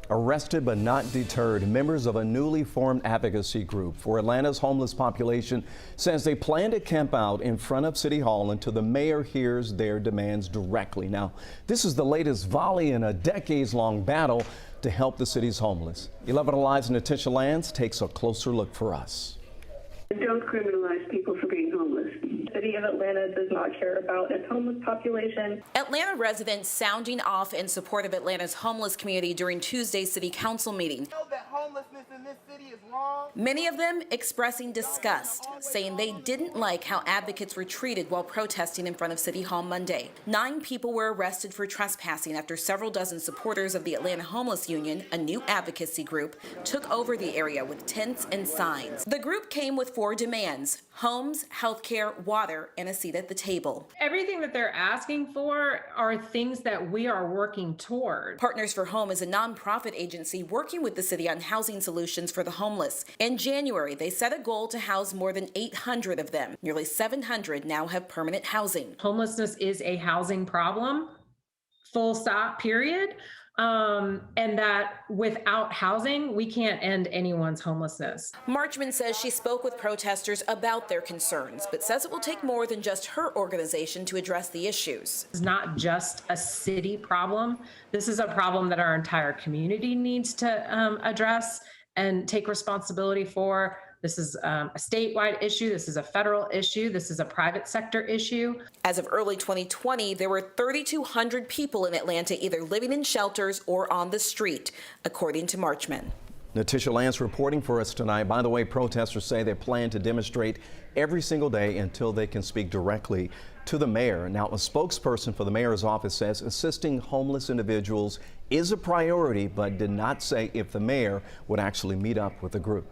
Arrested but not deterred, members of a newly formed advocacy group for Atlanta's homeless population says they plan to camp out in front of City Hall until the mayor hears their demands directly. Now, this is the latest volley in a decades-long battle to help the city's homeless. 11 Alive's Natisha Lance takes a closer look for us. Don't criminalize people for being homeless. The city of Atlanta does not care about its homeless population. Atlanta residents sounding off in support of Atlanta's homeless community during Tuesday's city council meeting. You know that homelessness in this city is wrong. Many of them expressing disgust, saying they didn't like how advocates were treated while protesting in front of City Hall Monday. 9 people were arrested for trespassing after several dozen supporters of the Atlanta Homeless Union, a new advocacy group, took over the area with tents and signs. The group came with 4 demands: homes, health care, water, and a seat at the table. Everything that they're asking for are things that we are working toward. Partners for Home is a nonprofit agency working with the city on housing solutions for the homeless. In January, they set a goal to house more than 800 of them. Nearly 700 now have permanent housing. Homelessness is a housing problem, full stop, period. And that without housing, we can't end anyone's homelessness. Marchman says she spoke with protesters about their concerns, but says it will take more than just her organization to address the issues. It's not just a city problem. This is a problem that our entire community needs to address and take responsibility for. This is a statewide issue. This is a federal issue. This is a private sector issue. As of early 2020, there were 3,200 people in Atlanta either living in shelters or on the street, according to Marchman. Natisha Lance reporting for us tonight. By the way, protesters say they plan to demonstrate every single day until they can speak directly to the mayor. Now, a spokesperson for the mayor's office says assisting homeless individuals is a priority, but did not say if the mayor would actually meet up with the group.